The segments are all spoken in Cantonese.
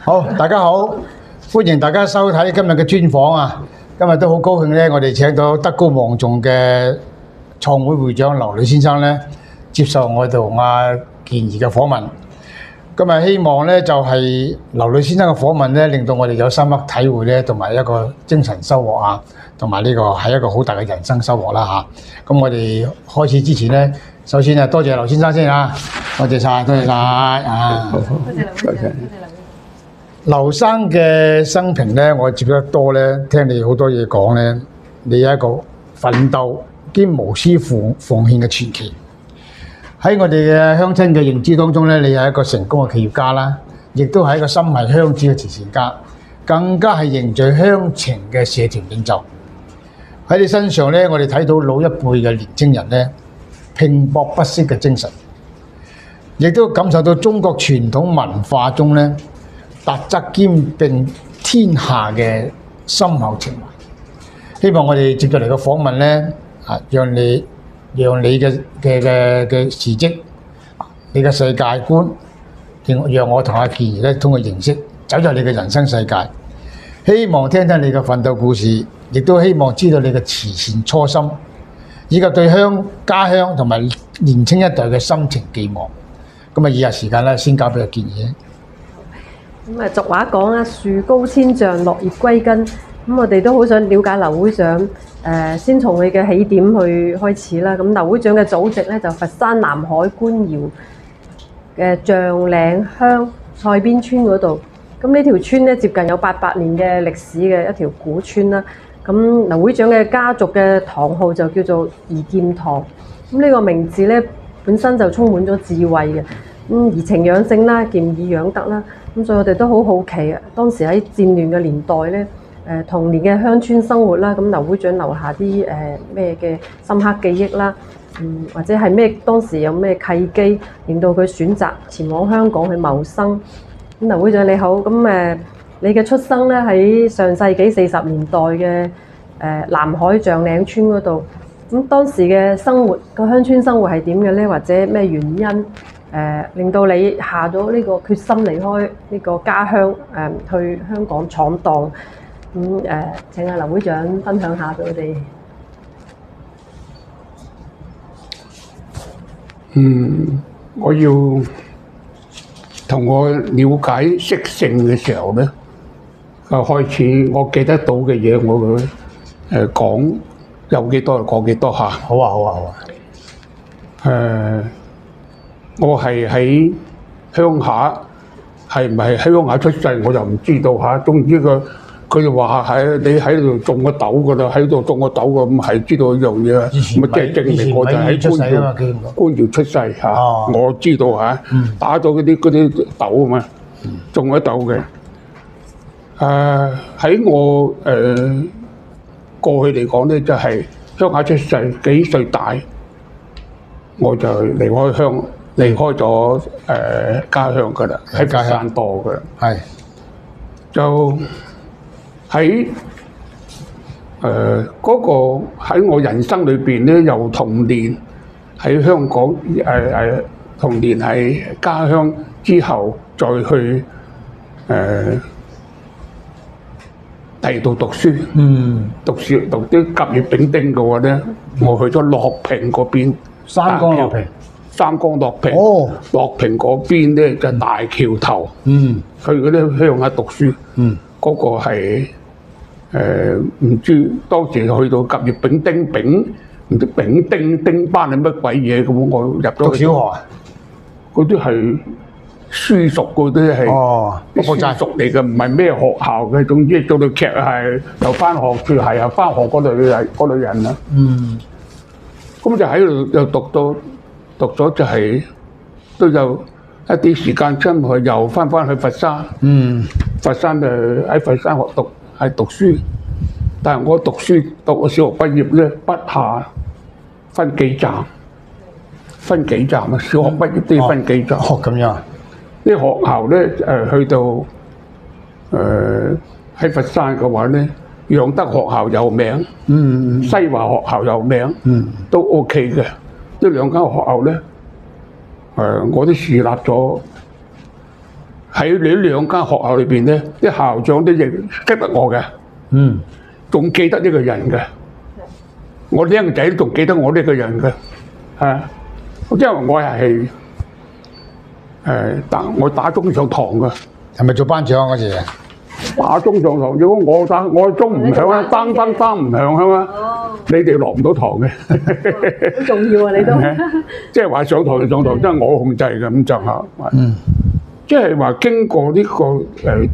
好，大家好，歡迎大家收睇今日嘅專訪啊！今日都好高興咧，我哋請到德高望重嘅創會會長劉磊先生咧，接受我同阿健兒嘅訪問。今日希望咧就係劉磊先生嘅訪問咧，令到我哋有深刻體會咧，同埋一個精神收穫啊，同埋呢個係一個好大嘅人生收穫啦嚇。咁我哋開始之前咧，首先啊，多謝劉先生先啊，多謝晒，多謝晒啊！多謝劉會長，多謝劉會長。劉生嘅生平咧，我接觸得多咧，聽你好多嘢講咧，你有一個奮鬥兼無私奉獻嘅傳奇。喺我哋嘅鄉親嘅認知當中咧，你係一個成功嘅企業家啦，亦都係一個心繫鄉子嘅慈善家，更加係凝聚鄉情嘅社團領袖。喺你身上咧，我哋睇到老一輩嘅年青人咧，拼搏不息嘅精神，亦都感受到中國傳統文化中咧，特質兼併天下嘅深厚情懷。希望我哋接住嚟嘅訪問咧，讓你嘅事蹟，你嘅世界觀，讓我同阿健兒咧通過形式走入你嘅人生世界。希望聽聽你嘅奮鬥故事，亦都希望知道你嘅慈善初心，以及對家鄉同埋年青一代嘅心情寄望。咁啊，以下時間咧，先交俾阿健兒。咁啊，俗話講啦，樹高千丈，落葉歸根。咁我哋都好想了解劉會長，先從你嘅起點去開始啦。咁劉會長嘅祖籍咧就佛山南海官窯嘅象嶺鄉蔡邊村嗰度。咁呢條村咧接近有800年嘅歷史嘅一條古村啦。咁劉會長嘅家族嘅堂號就叫做怡劍堂。咁呢個名字咧本身就充滿咗智慧嘅。怡情養性啦，儉以養德啦。咁所以我哋都好好奇啊，當時喺戰亂嘅年代咧，童年嘅鄉村生活啦，咁劉會長留下啲咩嘅深刻記憶啦，或者係咩當時有咩契機令到佢選擇前往香港去謀生？咁劉會長你好，咁你嘅出生咧喺上世紀40年代嘅南海象嶺村嗰度，咁當時嘅生活個鄉村生活係點嘅咧？或者咩原因？令到你下咗呢個決心離開呢個家鄉，去香港闖蕩。請阿劉會長分享下俾我哋。我要同我了解識性嘅時候咧，開始我記得到嘅嘢，我會講有幾多就講幾多下。好啊，好啊，好啊。我係喺鄉下，係唔係喺鄉下出世我就唔知道嚇。總之佢就話係你喺度種個豆㗎啦，喺度種個豆㗎，咁係知道一樣嘢啊。咁即係證明我就喺官窯出世嚇。我知道嚇，打咗嗰啲豆啊嘛，種咗豆嘅。喺我過去嚟講咧，就係鄉下出世，幾歲大我就離開咗家鄉㗎啦，喺佛山多㗎啦。係就喺嗰個喺我人生裏邊咧，由童年喺香港童年喺家鄉之後，再去第二度讀書。讀啲甲乙丙丁嘅話咧，我去咗樂平嗰邊。三江樂平。樂平，樂平嗰邊咧就大橋頭，去嗰啲鄉下讀書，嗰個係唔知當時去到甲乙丙丁唔知丙丁班係乜鬼嘢咁，我入咗讀小學，嗰啲係書塾，嗰啲係書塾嚟嘅，唔係咩學校嘅。總之做到劇係又翻學，住係又翻學嗰類人啦。咁就喺度又讀咗就係都有一啲時間，之後又翻去佛山。佛山就喺佛山讀書，但係我讀個小學畢業咧，不下分幾站啊！小學畢業都要分幾站。咁樣。啲學校咧去到喺佛山嘅話咧，養德學校有名，西華學校有名，都 OK 嘅。呢兩間學校咧，我都樹立咗喺呢兩間學校裏邊咧，啲校長都認識得我嘅，仲記得呢個人嘅。我僆仔都仲記得我呢個人嘅，因為我係我打鐘上堂嘅。係咪做班長嗰時啊？打鐘上堂，如果我鐘唔響啊，當唔響係嘛？你哋落唔到堂嘅。好重要啊！你都即係話上堂就上堂，即係我控制嘅咁就嚇。即係話經過呢個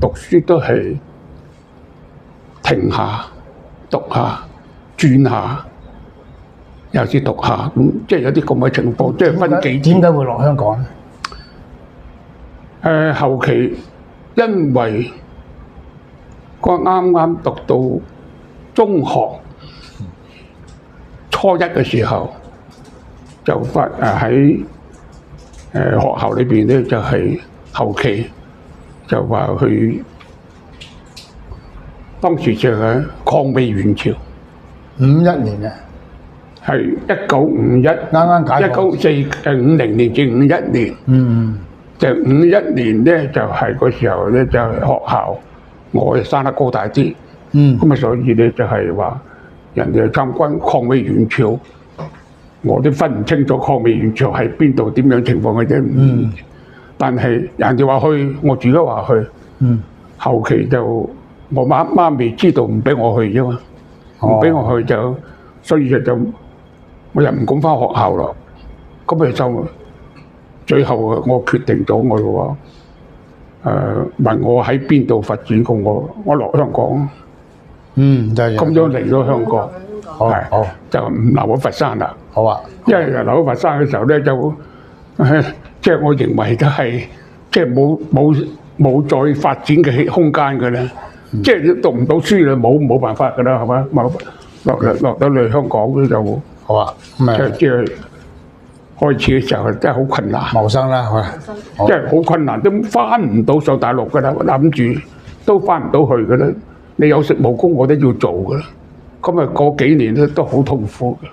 讀書都係停下、讀下、轉下，又是讀下咁，即係有啲咁嘅情況，即係分幾點解會落香港咧？後期因為我啱啱讀到中學初一嘅時候，就喺學校裏邊咧就係、後期就話去當時就係抗美援朝51年嘅，係1951，啱解放50年至51年，就51年咧就係嗰時候咧就係學校我就生得高大啲，咁啊所以咧就係話人哋參軍抗美援朝，我都分唔清楚抗美援朝係邊度點樣情況嘅啫。但係人哋話去，我自己話去。後期就我媽咪知道唔俾我去啫嘛，唔俾我去就，所以就我又唔敢返學校咯。咁就最後我決定咗我話問我喺邊度發展過我落香港。就係咁樣嚟咗香港，好就唔留喺佛山啦。好啊，因為留喺佛山嘅時候咧就。即係我認為都係，即係冇再發展嘅空間嘅啦。即係讀唔到書啦，冇辦法㗎啦，係嘛？落到嚟香港咧就好啊，即係開始嘅時候真係好困難，謀生啦，係嘛？即係好困難，都翻唔到上大陸㗎啦，諗住都翻唔到去㗎啦。你有食冇工我都要做㗎啦。咁啊嗰幾年咧都好痛苦嘅，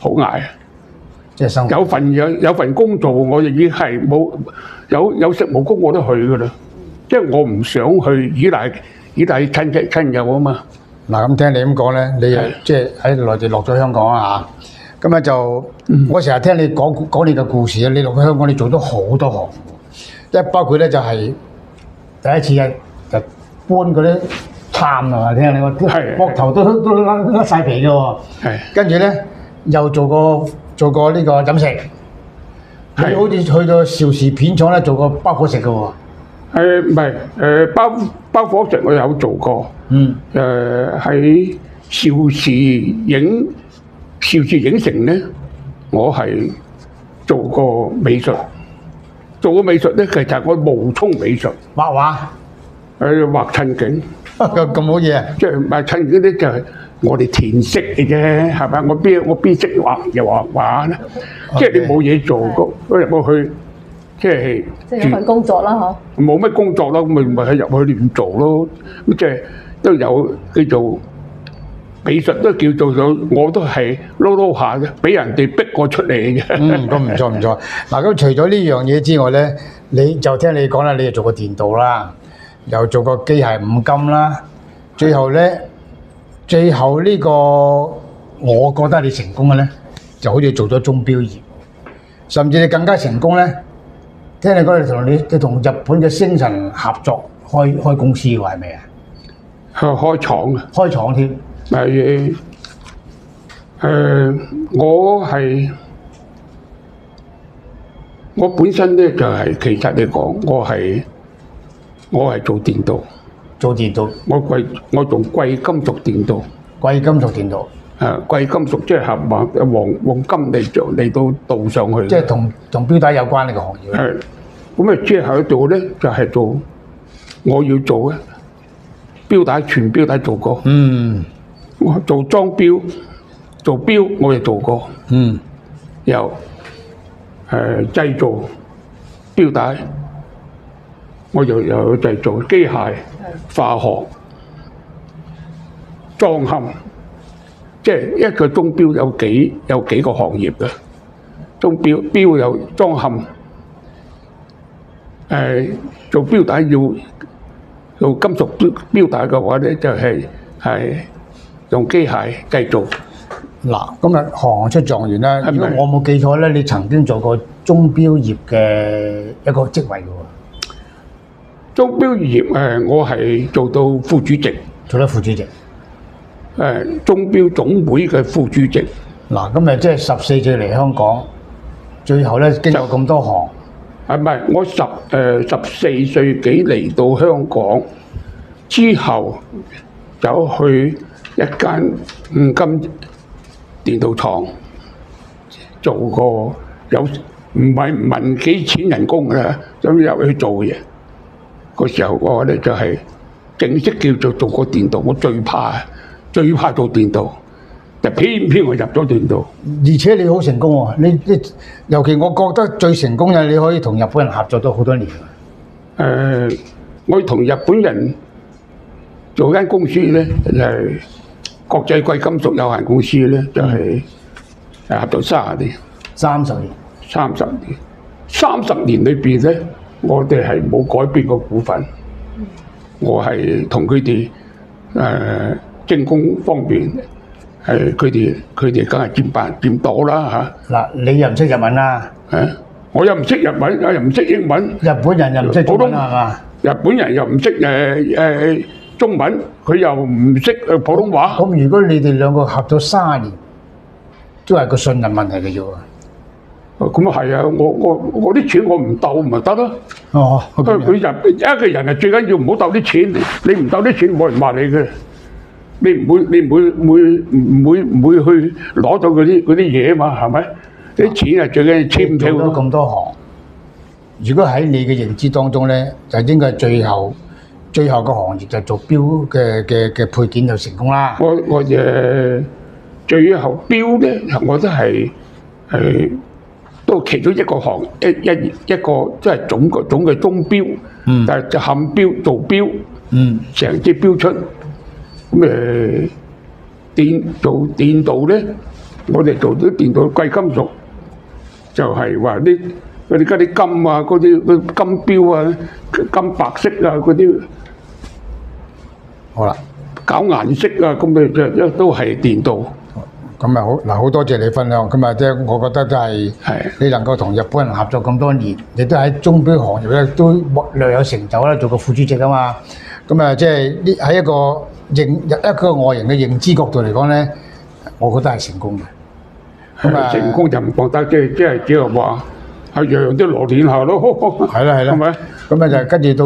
好捱。有份工做，我就已經係冇有食冇工我都去㗎啦，即係我唔想去依賴親戚親友啊嘛。嗱咁聽你咁講咧，你即係喺內地落咗香港啊嚇，咁咧就我成日聽你講你嘅故事啊，你落咗香港你做咗好多行，即係包括咧就係第一次就搬嗰啲杉啊嘛，聽你個膊頭都甩曬皮嘅喎，跟住咧又做過呢個飲食，你好似去到邵氏片廠咧做過包伙食嘅喎。唔係包伙食我有做過。喺邵氏影城咧，我係做過美術。做過美術咧，其實係我冒充美術。畫畫。畫襯景。咁好嘢啊！即係畫襯景咧就係。我哋填色嘅啫，係咪？我邊識畫又畫咧？即係你冇嘢做，嗰入去即係有份工作啦，嗬。冇乜工作啦，咁咪喺入去亂做咯。咁即係都有叫做美術，都叫做咗，我都係撈下啫，俾人哋逼我出嚟嘅啫。咁唔錯。嗱，咁除咗呢樣嘢之外咧，你就聽你講啦，你又做過電鍍啦，又做過機械五金啦，最後呢個，我覺得你成功嘅咧，就好似做咗鐘錶業，甚至你更加成功咧。聽你講你同日本嘅星辰合作開公司喎，係咪啊？開廠啊！開廠添。我本身咧就係其實嚟講，我係做電鍍。做電鍍，我做貴金屬電鍍。貴金屬電鍍，貴金屬即係黃金嚟到鍍上去。即係同錶帶有關呢個行業。係，咁啊之後做咧就係做我要做嘅錶帶，全錶帶做過。我做裝錶，做錶我亦做過。又製造錶帶。我又有製造機械、化學、裝嵌，即係一個鐘錶有幾個行業嘅。鐘錶有裝嵌，做錶帶要做金屬錶帶嘅話咧，就係用機械製造。嗱，今日行出狀元啦。係咪如果我冇記錯咧，你曾經做過鐘錶業嘅一個職位嘅喎。鐘錶業我係做到副主席，做得副主席。鐘錶總會嘅副主席。嗱，咁咪即係14歲嚟香港，最後咧經過咁多行。唔係，我14歲幾嚟到香港之後，走去一間五金電鍍廠做過，有唔問幾錢人工㗎，咁入去做嘢。嗰時候我咧就係正式叫做過電鍍，我最怕做電鍍。就偏偏我入咗電鍍，而且你好成功喎！你尤其我覺得最成功嘅，你可以同日本人合作咗好多年。我同日本人做間公司咧，就係國際貴金屬有限公司咧，就係合作30年。30年。30年裏邊咧，我哋係冇改變過股份。我係同佢哋精工方面。佢哋梗係佔多啦嚇。嗱，你又唔識日文啦？我又唔識日文，又唔識英文。日本人又唔識中文係嘛？日本人又唔識中文，佢又唔識普通話。咁如果你哋兩個合咗30年，都係個信任問題嘅啫喎。咁啊係啊，我啲錢我唔鬥咪得咯。哦，佢一個人係最緊要唔好鬥啲錢，你唔鬥啲錢冇人話你嘅。你唔會去攞到嗰啲嘢嘛？係咪？啲錢係最緊要簽票。做咗咁多行，如果喺你嘅認知當中咧，就應該係最後個行業就做錶嘅配件就成功啦。我最後錶咧，我都係都其中一個行一個即係總嘅鐘錶，但係就冚錶做錶，成隻錶出。咁做電鍍咧，我哋做啲電鍍貴金屬，就係話啲金啊，嗰啲金錶啊，金白色啊嗰啲，好啦，搞顏色啊，咁就都係電鍍。咁啊好嗱，好多謝你分享。咁啊，即係我覺得真係你能夠同日本人合作咁多年，你都喺鐘錶行業咧都略有成就啦，做個副主席啊嘛。咁啊，即係呢喺一個外人嘅認知角度嚟講咧，我覺得係成功嘅。咁啊，成功就唔覺得，即係只係話係樣樣都攞練下咯。係啦，係咪？咁啊就跟住到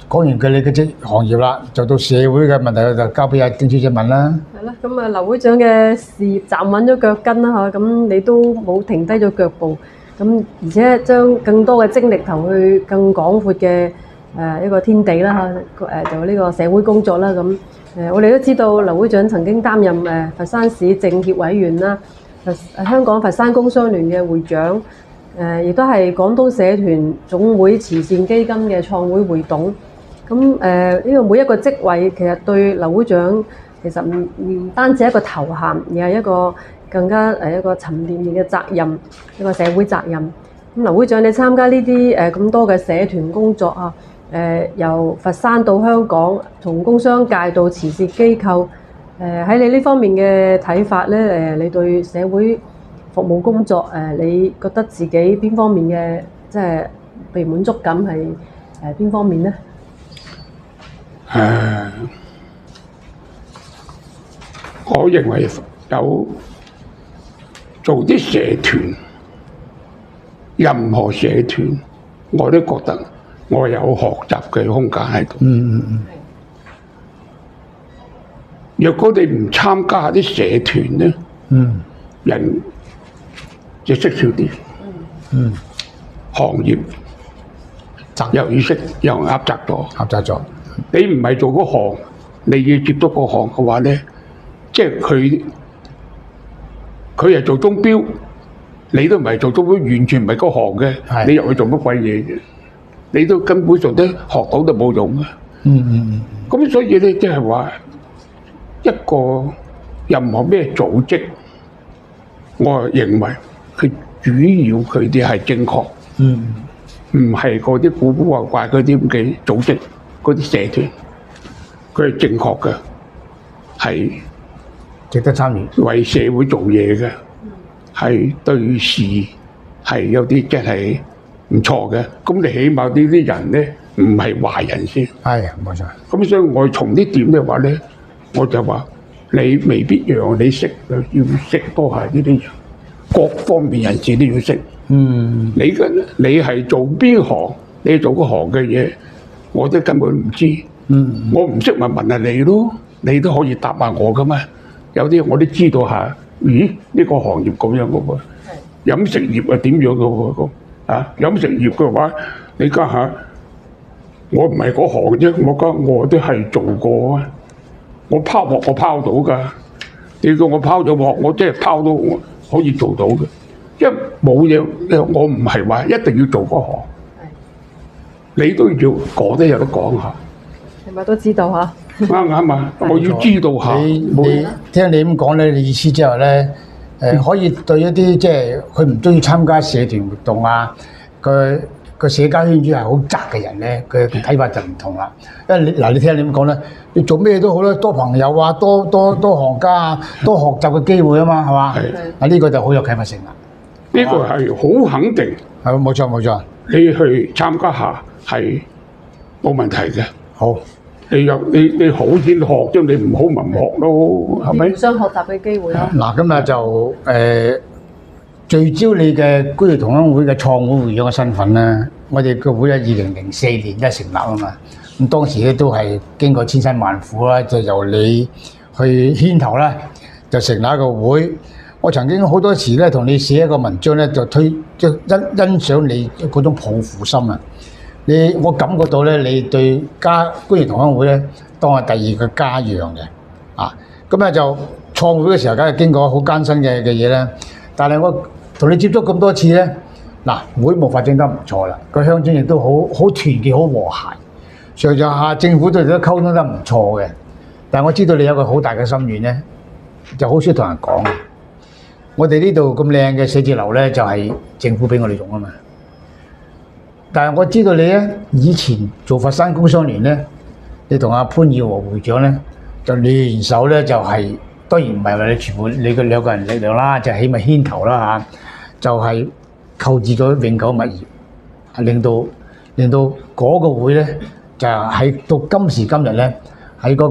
講完佢你嘅行業啦，就到社會嘅問題就交俾阿丁小姐問啦。係啦，咁啊劉會長嘅事業站穩咗腳跟啦嚇，咁你都冇停低咗腳步，咁而且將更多嘅精力投去更廣闊嘅一個天地啦嚇，做呢個社會工作啦咁。我哋都知道劉會長曾經擔任佛山市政協委員啦，香港佛山工商聯嘅會長，亦都係廣東社團總會慈善基金嘅創會會董。咁呢個每一個職位其實對劉會長其實唔單止係一個頭銜，而係一個更加一個沉甸甸嘅責任，一個社會責任。咁劉會長你參加呢啲咁多嘅社團工作啊，由佛山到香港，從工商界到慈善機構，喺你呢方面嘅睇法咧，你對社會服務工作你覺得自己邊方面嘅即係被滿足感係邊方面咧？我認為有做啲社團，任何社團我都覺得我有學習嘅空間喺度。若果你唔參加啲社團咧，人就識少啲。行業又要識，又狹窄咗。你唔係做嗰行，你要接觸嗰行嘅話咧，即係佢係做鐘錶，你都唔係做鐘錶，完全唔係嗰行嘅，你入去做乜鬼嘢嘅？你都根本上都學到都冇用啊！咁所以咧，即係話一個任何咩組織，我認為佢主要佢哋係正確，唔係嗰啲古古怪怪嗰啲咁嘅組織、嗰啲社團，佢係正確嘅，係值得參與，為社會做嘢嘅，係對事係有啲真係唔錯嘅。咁你起碼呢啲人咧唔係壞人先。係冇錯。咁所以我從呢點嘅話咧，我就話你未必讓你識，要識多下呢啲人，各方面人士都要識。你係做邊行？你做嗰行嘅嘢，我都根本唔知。我唔識咪問下你咯，你都可以答下我噶嘛。有啲我都知道下，咦？呢個行業咁樣嘅喎，飲食業係點樣嘅喎？飲食業嘅話，你家下我唔係嗰行啫，我都係做過啊。我拋鑊我拋到㗎，你叫我拋咗鑊，我真係拋到我可以做到嘅。因為冇嘢，我唔係話一定要做嗰行，你都要講都有得講下。係咪都知道嚇？啱啊！我要知道下。你聽你咁講咧，你意思之後咧，可以對一啲即係佢唔中意參加社團活動啊，個社交圈子係好窄嘅人咧，佢嘅睇法就唔同啦。因為你聽你咁講咧，你做咩都好啦，多朋友啊，多行家啊，多學習嘅機會啊嘛，係嘛？係。呢個就好有啟發性啦。呢個係好肯定，係冇錯冇錯。你去參加下係冇問題嘅。好，你好先學啫，你唔好咪唔學咯，係咪？互相學習嘅機會咯。嗱，今日就聚焦你嘅居業同鄉會嘅創會會長嘅身份咧。我哋個會喺2004年一成立啊嘛。咁當時咧都係經過千辛萬苦啦，就由你去牽頭啦，就成立一個會。我曾經好多時咧同你寫一個文章咧，就欣賞你嗰種抱負心啊！我感覺到咧，你對居業同鄉會咧當係第二個家一樣嘅啊！咁咧就創會嘅時候，梗係經過好艱辛嘅嘢啦。但係我同你接觸咁多次咧，嗱，會務發展得唔錯啦，個鄉村亦都好團結、好和諧，上下政府對你都溝通得唔錯嘅。但係我知道你有個好大嘅心願咧，就好少同人講。我哋呢度咁靚嘅寫字樓咧，就係政府俾我哋用啊嘛。但係我知道你咧，以前做佛山工商聯咧，你同阿潘耀和會長咧就聯手咧，就係當然唔係話你全部你嘅兩個人力量啦，就起碼牽頭啦嚇，就係購置咗永久物業，係令到嗰個會咧就喺到今時今日咧。喺嗰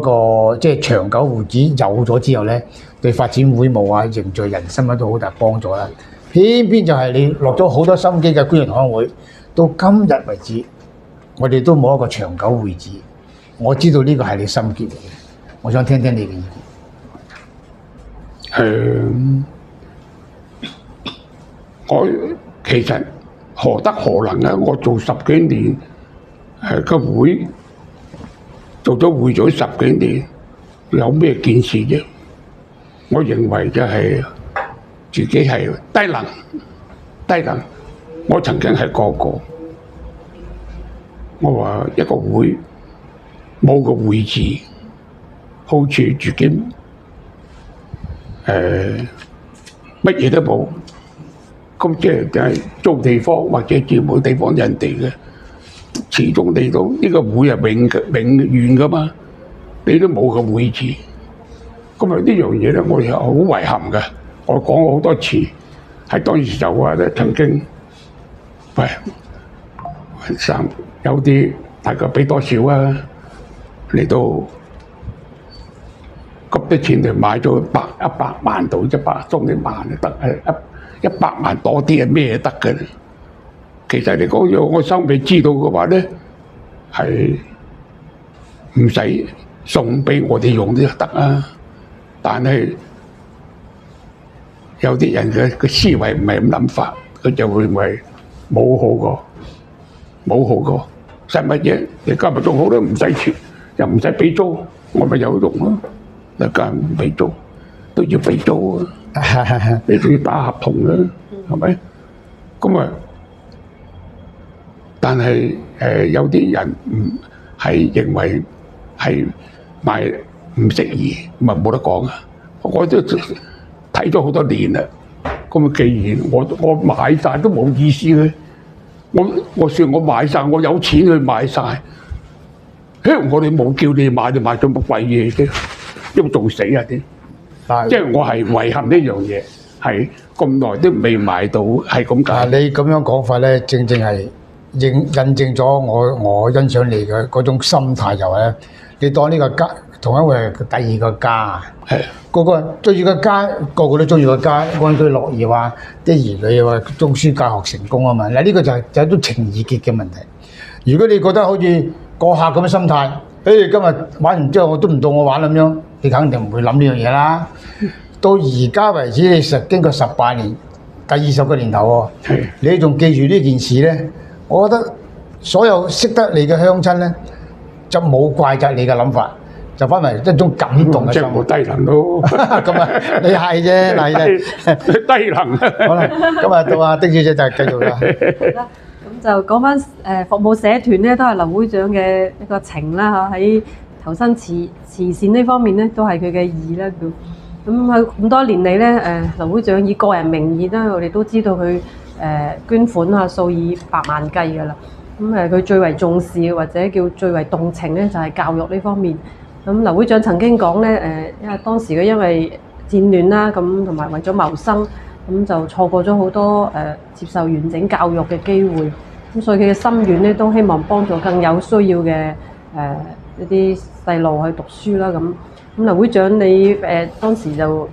個即係長久會址有咗之後咧，對發展會務啊、凝聚人心都好大幫助啦。偏偏就係你落咗好多心機嘅居業同鄉會，到今日為止，我哋都冇一個長久會址。我知道呢個係你心結嚟嘅，我想聽聽你嘅意見。我其實何德何能啊？我做10幾年個會。做咗會長10幾年，有咩件事啫？我認為就係自己係低能。我曾經係個個，我話一個會冇個會址，好似自己乜嘢都冇，咁即係租地方或者住冇地方人哋嘅。始終嚟到呢個會係永遠噶嘛，你都冇個會址，咁啊呢樣嘢咧，我哋係好遺憾嘅。我講過好多次，喺當時就話咧，曾經喂有啲大概俾多少啊，嚟到咁啲錢就買咗100萬到100多啲萬就得，100萬多啲係咩得嘅？其實你講我收尾知道嘅話咧，係唔使送俾我哋用都得啊。但係有啲人嘅思維唔係咁諗法，佢就會認為冇好過，使乜嘢？你今日仲好都唔使錢，又唔使俾租，我咪有用咯。嗱，梗係唔俾租，都要俾租啊！你都要打合同啦，係咪？咁啊〜但係有啲人係認為係賣唔適宜，咪冇得講啊！我都睇咗好多年啦，咁啊，既然我買晒都冇意思嘅，我說我買晒，我有錢去買晒。我哋冇叫你買，你買咗乜鬼嘢啫？因為做死啊啲！即係我係遺憾呢樣嘢，係咁耐都未買到，係咁解。你咁樣講法咧，正係印證咗我欣賞你嘅嗰種心態，就係咧，你當呢個家同一個係第二個家，係個個追住個家，個個都追住個家，安居樂業啊，啲兒女話讀書教學成功啊嘛。嗱，呢個就係一種情意結嘅問題。如果你覺得好似過客咁嘅心態，今日玩完之後我都唔到我玩咁樣，你肯定唔會諗呢樣嘢啦。到而家為止，你經過18年，第20個年頭喎，你仲記住呢件事咧？我覺得所有識得你嘅鄉親咧，就冇怪責你嘅諗法，就反為一種感動嘅心。即係我低能咯。咁啊，你係啫，嗱，低能。好啦，今日到阿丁小姐就繼續啦。咁就講翻服務社團咧，都係劉會長嘅一個情啦嚇，喺投身慈善呢方面咧，都係佢嘅義啦。咁喺咁多年嚟咧，劉會長以個人名義啦，我哋都知道佢捐款啊數以百萬計㗎啦。咁佢最為重視或者叫最為動情咧，就係教育呢方面。咁劉會長曾經講咧，因為當時佢因為戰亂啦，咁同埋為咗謀生，咁就錯過咗好多接受完整教育嘅機會。咁所以佢嘅心願咧，都希望幫助更有需要嘅一啲細路去讀書啦。咁劉會長你當時就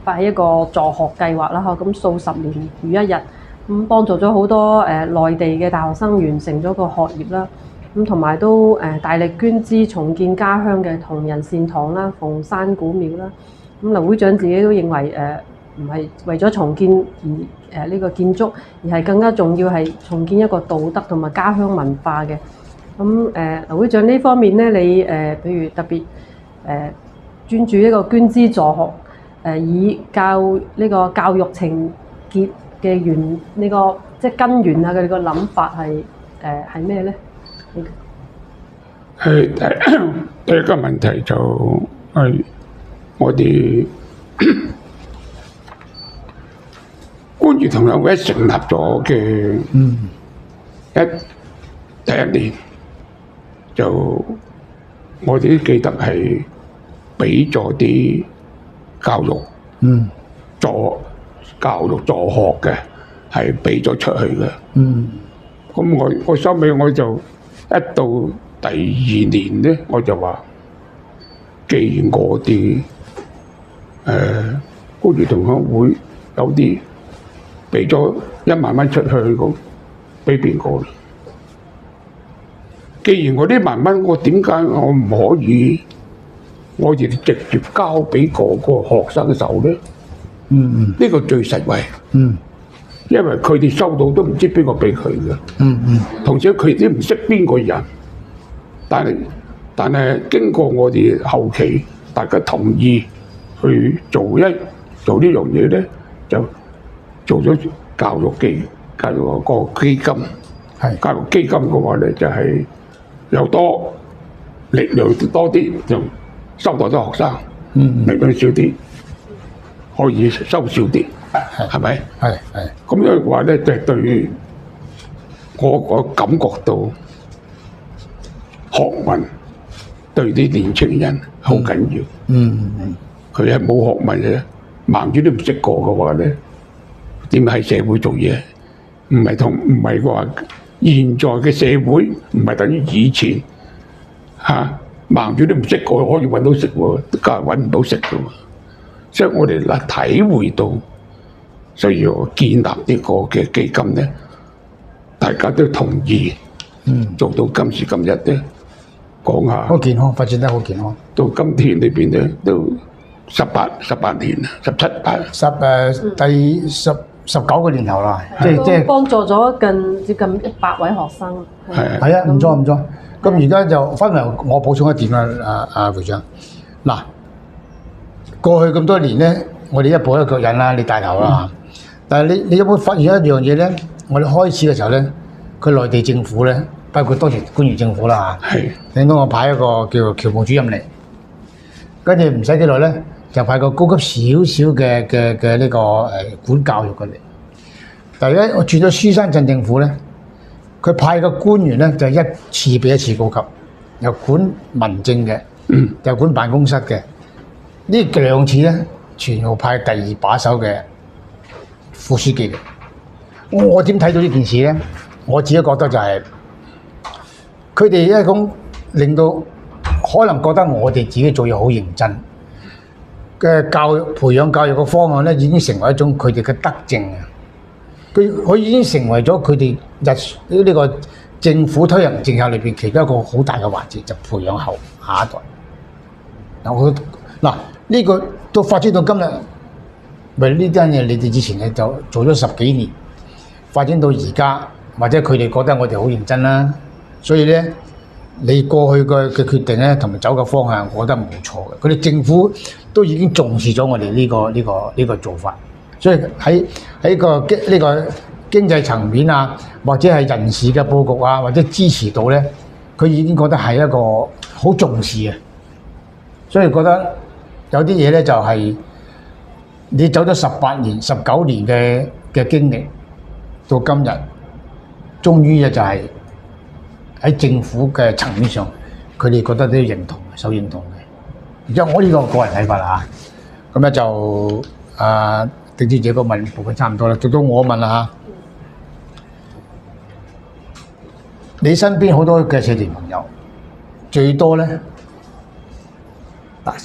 發起一個助學計劃啦，咁數十年如一日，咁幫助咗好多內地嘅大學生完成咗個學業啦。咁同埋都大力捐資重建家鄉嘅同仁善堂啦、鳳山古廟啦。咁劉會長自己都認為唔係為咗重建而呢個建築，而係更加重要係重建一個道德同埋家鄉文化嘅。咁劉會長呢方面咧，你譬如特別專注呢個捐資助學，以呢個教育情結嘅呢個即係根源啊！佢哋個諗法係咩咧？第一個問題就係我哋官員同鄉會成立咗嘅第一年，就我哋都記得係俾咗啲教育助學嘅，係俾咗出去嘅。咁我收尾我就一到第2年咧，我就話，既然我哋官員同鄉會有啲俾咗1萬蚊出去，咁俾邊個？既然我呢1萬蚊，我點解我唔可以我哋直接交俾個學生手咧？呢個最實惠。因為佢哋收到都唔知邊個俾佢嘅，同時佢哋都唔識邊個人，但係經過我哋後期大家同意去做呢樣嘢咧，就做咗教育個基金。教育基金嘅話咧，就係有多力量多啲，就收到啲學生，力量少啲，可以收少啲。係咪？係。咁樣嘅話咧，就對我感覺到學問對啲年青人好緊要。佢係冇學問嘅，盲豬都唔識過嘅話咧，點喺社會做嘢？唔係話現在嘅社會唔係等於以前盲豬都唔識過，可以揾到食喎，梗係揾唔到食嘅喎。所以我哋體會到。需要建立呢個嘅基金咧，大家都同意，做到今時今日咧，講下好健康，發展得好健康。到今天裏邊咧，都18年啦，17、18，第19個年頭啦，即係幫助咗接近100位學生。係啊，唔錯。咁而家就分為我補充一點啦，阿會長。嗱，過去咁多年咧，我哋一步一腳印啦，你帶頭啦。但係你有冇發現一樣嘢咧？我哋開始嘅時候咧，佢內地政府咧，包括當時官員政府啦嚇，令到我派一個叫做僑務主任嚟，跟住唔使幾耐咧，就派個高級少少嘅呢個管教育嘅嚟。但係咧，我轉咗書山鎮政府咧，佢派嘅官員咧就一次比一次高級，又管民政嘅，又管辦公室嘅。呢兩次咧，全部派第二把手嘅副書記嘅。我點睇到呢件事咧？我自己覺得就係佢哋一種令到可能覺得我哋自己做嘢好認真嘅培養教育嘅方案咧，已經成為一種佢哋嘅德政啊！佢已經成為咗佢哋呢個政府推行政策裏邊其中一個好大嘅環節，就培養下一代。嗱，呢個到發展到今日，咪呢單嘢你哋之前咧就做咗10幾年，發展到而家，或者佢哋覺得我哋好認真啦，所以咧你過去嘅決定咧同埋走嘅方向，我覺得冇錯嘅。佢哋政府都已經重視咗我哋呢個做法，所以喺呢個經濟層面啊，或者係人事嘅佈局啊，或者支持度咧，佢已經覺得係一個好重視嘅，所以覺得有啲嘢咧就係你走咗18年、19年嘅經歷，到今日，終於就係喺政府嘅層面上，佢哋覺得都要認同、受認同嘅。而家我呢個個人睇法啦嚇，咁咧就狄志姐個問部分差唔多啦，到我問啦嚇。你身邊好多嘅社團朋友，最多咧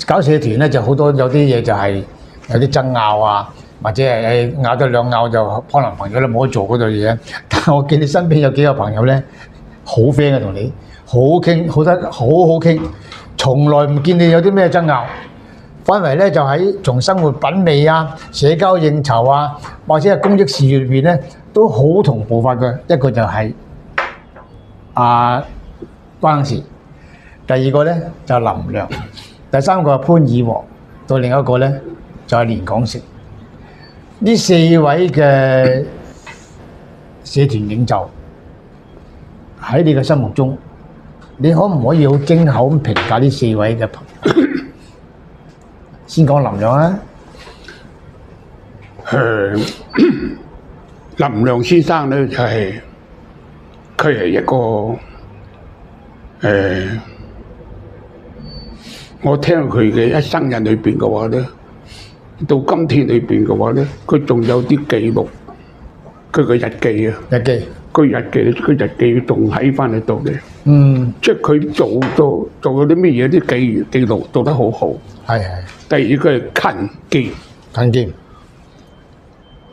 搞社團咧就好多有啲嘢就係有啲爭拗啊，或者係拗得兩拗就可能朋友都冇得做嗰類嘢。但係我見你身邊有幾個朋友咧，好 friend 嘅同你，好傾，好得好好傾，從來唔見你有啲咩爭拗。反為咧就喺從生活品味啊、社交應酬啊，或者係公益事業裏邊咧，都好同步伐嘅。一個就係關生時，第二個咧就林良，第三個係潘以和，到另一個咧就係連廣成。呢4位嘅社團領袖喺你嘅心目中，你可唔可以好精口咁評價呢4位嘅朋友？先講林良啊，林良先生咧就係佢係一個我聽佢嘅一生人裏邊嘅話咧，到今天裏邊嘅話咧，佢仲有啲記錄，佢嘅日記啊，佢日記仲喺翻喺度嘅。即係佢做咗啲咩嘢，啲記錄做得好好。係。第二個係勤儉。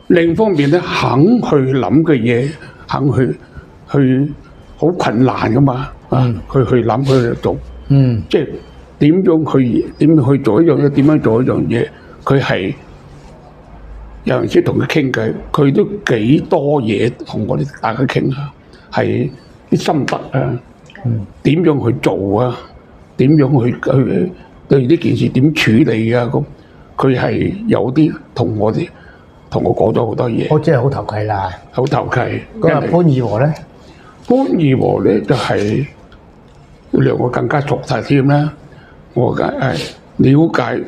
另一方面咧，肯去諗嘅嘢，肯去好困難噶嘛，佢去諗去做。即係點樣去做一樣嘢，點樣做一樣嘢，佢係有陣時同佢傾偈，佢都幾多嘢同我哋大家傾下，係啲心得啊，點樣去做啊，點樣去對呢件事點處理啊，咁佢係有啲同我講咗好多嘢。我真係好投契啦，好投契。咁潘以和咧？潘以和咧就係兩個更加熟晒添啦。我梗係了解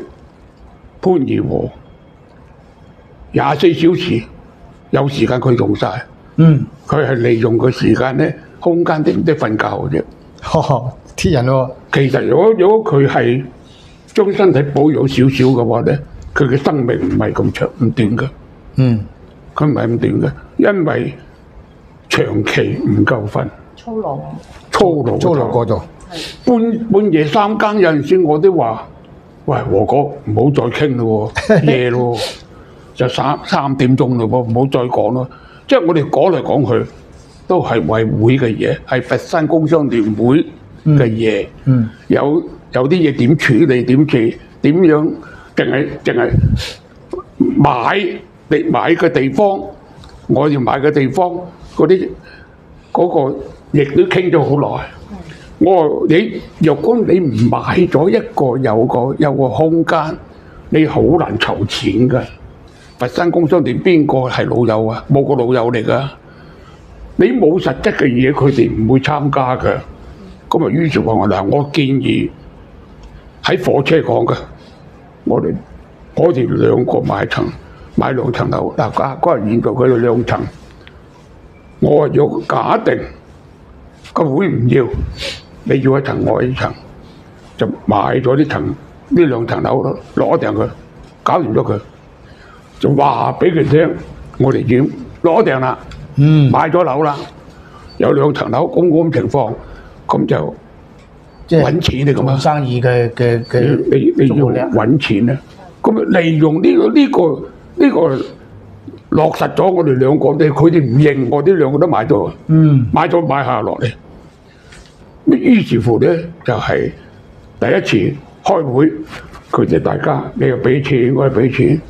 潘以和24小時有時間佢用晒。佢係利用個時間咧，空間啲唔得瞓覺啫。鐵人喎。其實如果佢係將身體保養少少嘅話咧，佢嘅生命唔係咁長唔短嘅。佢唔係咁短嘅，因為長期唔夠瞓，操勞過度。半夜3更有陣時我都話：喂，和哥唔好再傾咯喎，夜咯，就3點鐘咯喎，唔好再講咯。即係我哋講嚟講去都係為會嘅嘢，係佛山工商聯會嘅嘢。有啲嘢點處理，點樣，淨係買個地方，我要買個地方嗰個亦都傾咗好耐。我話你若果你唔買咗一個有個空間，你好難籌錢㗎。佛山工商聯邊個係老友啊？冇個老友嚟㗎。你冇實質嘅嘢，佢哋唔會參加㗎。咁啊，於是話我建議喺火車港嘅，我哋兩個買2層樓。嗱，嗰日現在佢哋2層，我話要假定個會唔要，你要一層我一層，就買咗呢兩層樓咯，攞定佢，搞掂咗佢，就話俾佢聽，我哋已經攞定啦，買咗樓啦，有2層樓咁情況，咁就即係揾錢嚟㗎嘛，生意嘅你要揾錢咧，咁利用呢個落實咗，我哋兩個咧，佢哋唔認，我哋兩個都買咗，買下落嚟。於是乎咧，就係第一次開會，佢哋大家你又俾錢，我又俾錢，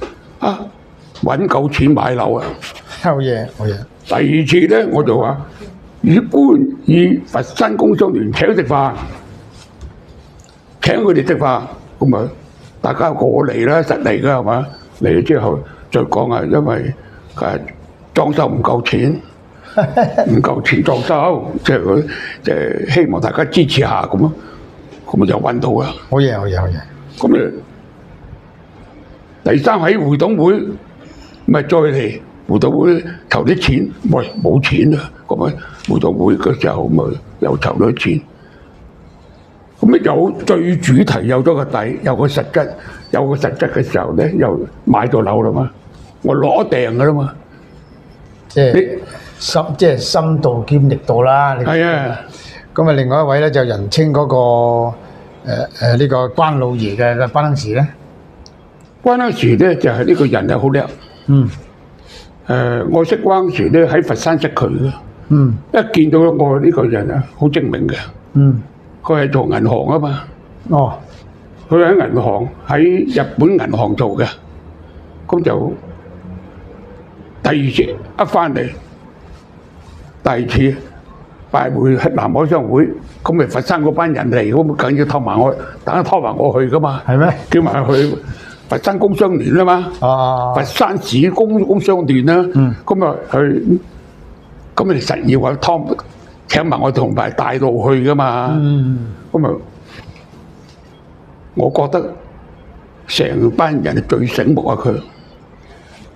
揾夠錢買樓啊！好嘢，好嘢。第二次咧，我就話以佛山工商聯請食飯，請佢哋食飯，咁啊，大家過嚟啦，實嚟㗎係嘛？嚟咗之後再講啊，因為裝修唔夠錢，唔夠錢裝修，即係希望大家支持下咁咯，咁就揾到啦。好嘢，好嘢，好嘢。咁第三喺會董會，咪再嚟會董會籌啲錢，喂冇錢啊！咁啊會董會嘅時候咪又籌咗錢，咁有最主題有咗個底，有個實質嘅時候咧，又買咗樓啦嘛，我攞訂㗎啦嘛。即係深度兼力度啦。係啊，咁啊，另外一位咧就人稱嗰個呢個關老爺嘅關亨時咧。關亨時咧就係呢個人係好叻。我識關亨時咧喺佛山識佢嘅。一見到我呢個人啊，好精明嘅。佢係做銀行啊嘛。哦。佢喺銀行喺日本銀行做嘅，咁就第二次一翻嚟，第二次拜會喺南海商會，咁咪佛山嗰班人嚟，咁梗要拖埋我，等下拖埋我去噶嘛。係咩？叫埋去佛山工商聯啊嘛。佛山市工商聯啦。咁啊去，咁你實要話拖請埋我同埋帶路去噶嘛。咁啊，我覺得成班人最醒目啊佢。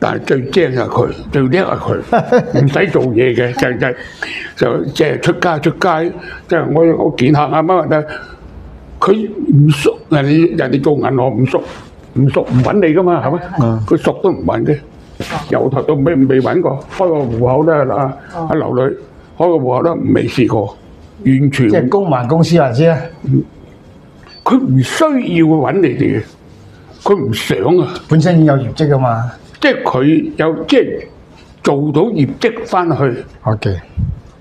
但係最精係佢，最叻係佢，唔使做嘢嘅，就即係出街，即係我見客啊乜乜，佢唔熟，人哋做銀行唔熟唔揾你噶嘛，係咪？佢熟都唔揾嘅，由頭到尾未揾過，開個戶口咧嗱，阿劉女開個戶口都未試過，完全即係公辦公司還是啊？佢唔需要揾你哋嘅，佢唔想啊，本身已經有業績噶嘛。即係佢有即係做到業績翻去。OK，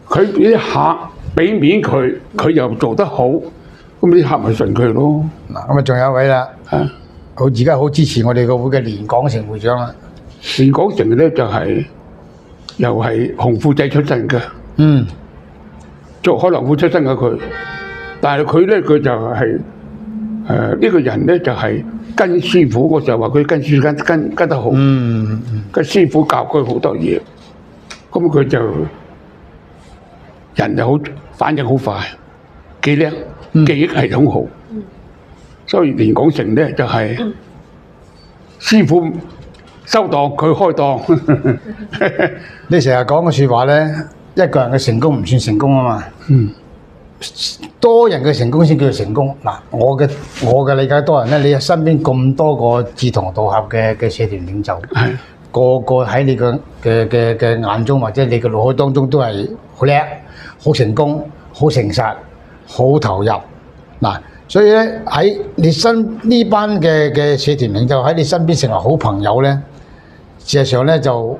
佢啲客俾面佢，佢又做得好，咁啲客咪順佢咯。嗱，咁啊仲有一位啦，而家好支持我哋個會嘅連廣成會長啦。連廣成咧就係又係紅褲仔出身嘅，做開龍褲出身嘅佢，但係佢咧佢就係呢個人咧就係。跟師傅，我就話佢跟師跟得好，跟師傅教佢好多嘢，咁佢就人又好，反應好快，幾叻，記憶系統好，所以連廣成咧就係師傅收檔，佢開檔。你成日講嘅説話咧，一個人嘅成功唔算成功啊嘛。多人嘅成功先叫做成功。嗱，我嘅理解，多人咧，你身邊咁多個志同道合嘅社團領袖，個個喺你嘅眼中或者你嘅腦海當中都係好叻、好成功、好誠實、好投入。嗱，所以咧喺你呢班嘅社團領袖喺你身邊成為好朋友咧，事實上咧就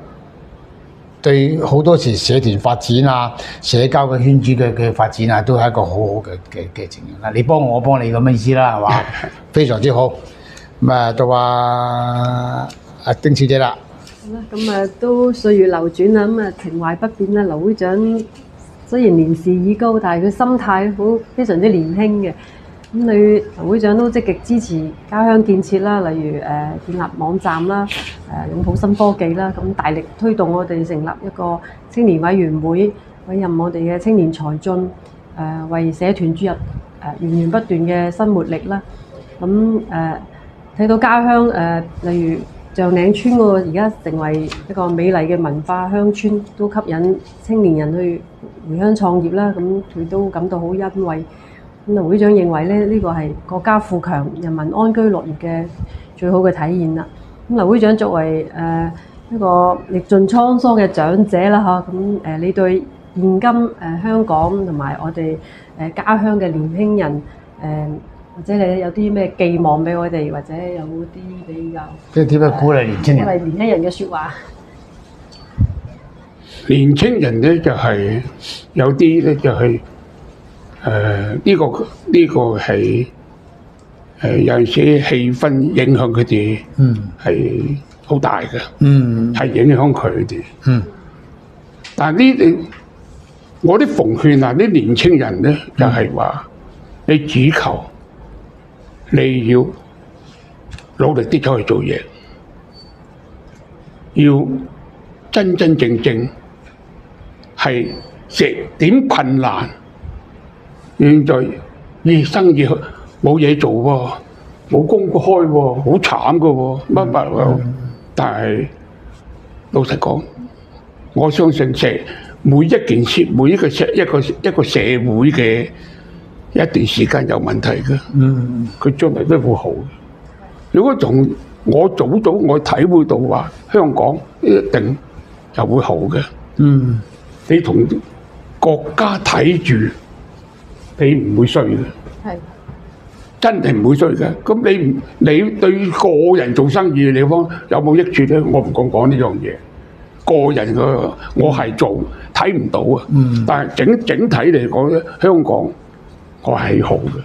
對好多時社團發展啊、社交嘅圈子嘅發展啊，都係一個好好嘅情形啦。你幫我幫你咁嘅意思啦，係嘛？非常之好。咁啊，到阿丁小姐啦。好啦，咁啊都歲月流轉啦，咁啊情懷不變啦。劉會長雖然年事已高，但係佢心態非常之年輕嘅。咁劉會長都積極支持家鄉建設啦，例如建立網站啦，擁抱新科技啦，咁大力推動我哋成立一個青年委員會，委任我哋嘅青年才俊，為社團注入源源不斷嘅新活力啦。咁睇到家鄉例如象嶺村嗰個而家成為一個美麗嘅文化鄉村，都吸引青年人去回鄉創業啦。咁佢都感到好欣慰。咁會長認為咧，呢個係國家富強、人民安居樂業嘅最好嘅體現啦。咁劉會長作為一個歷盡滄桑嘅長者啦，咁你對現今香港同埋我哋家鄉嘅年輕人或者你有啲咩寄望俾我哋，或者有冇啲比較即係點樣鼓勵年青人？鼓勵年輕人嘅説話。年青人咧就係有啲咧就係呢個係有陣時氣氛影響佢哋，係好大嘅，係影響佢哋。但係我啲奉勸啊，啲年青人咧就係話，你只求你要努力啲走去做嘢，要真真正正係食點困難。現在生意冇嘢做喎，冇工開喎，好慘噶喎，乜喎？但係老實講，我相信每一件事，每一個社會嘅一段時間有問題嘅，佢將來都會好。如果從我早我體會到話，香港一定就會好嘅。你同國家睇住。你唔會衰嘅，真係唔會衰嘅。咁你對個人做生意嘅地方有冇益處咧？我唔講呢樣嘢。個人嘅我係做睇唔到啊。但係整體嚟講咧，香港我係好嘅。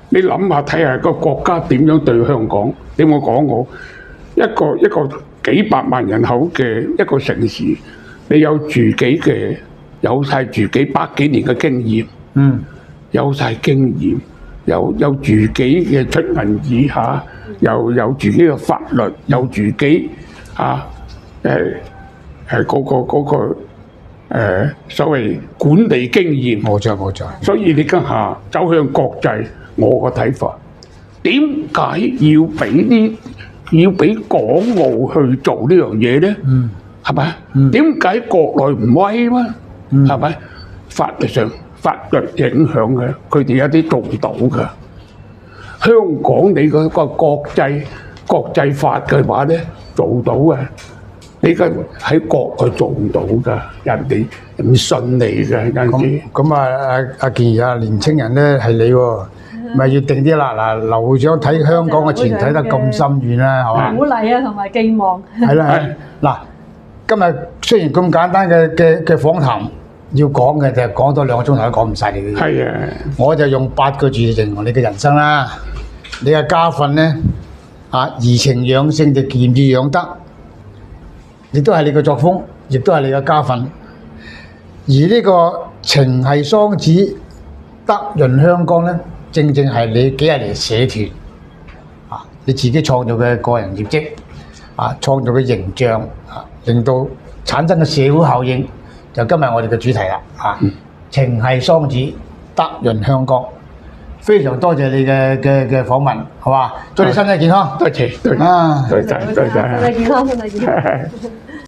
你諗下睇下個國家點樣對香港？你冇講我一個幾百萬人口嘅一個城市，你有有晒自己百幾年嘅經驗。有晒經驗，有自己嘅出銀紙嚇，又有自己嘅法律，有自己嗰個所謂管理經驗。冇錯。所以你家下走向國際，我個睇法，點解要俾港澳去做呢樣嘢咧？係咪？點解國內唔威嘛？係咪？法律影響嘅，佢哋有啲做唔到嘅。香港你嗰個國際法嘅話咧，做到嘅。你喺國內做唔到㗎，人哋唔信你嘅。咁阿健兒啊，年青人咧係你喎，咪要定啲啦。嗱，劉會長睇香港嘅前睇得咁深遠啦，係嘛？鼓勵啊，同埋寄望。係啦，嗱，今日雖然咁簡單嘅訪談。要講嘅就係講多2個鐘頭都講唔晒你嘅嘢。係啊，我就用8個字形容你嘅人生啦。你嘅家訓咧，怡情養性就儉以養德，亦都係你嘅作風，亦都係你嘅家訓。而呢個情繫桑梓，德潤香港咧，正係你幾十年社團你自己創造嘅個人業績創造嘅形象令到產生嘅社會效應。就今日我哋嘅主題啦，情繫桑梓，德潤香港，非常多謝你嘅訪問，好嘛？祝你身體健康，多謝，身體健康，身體健康。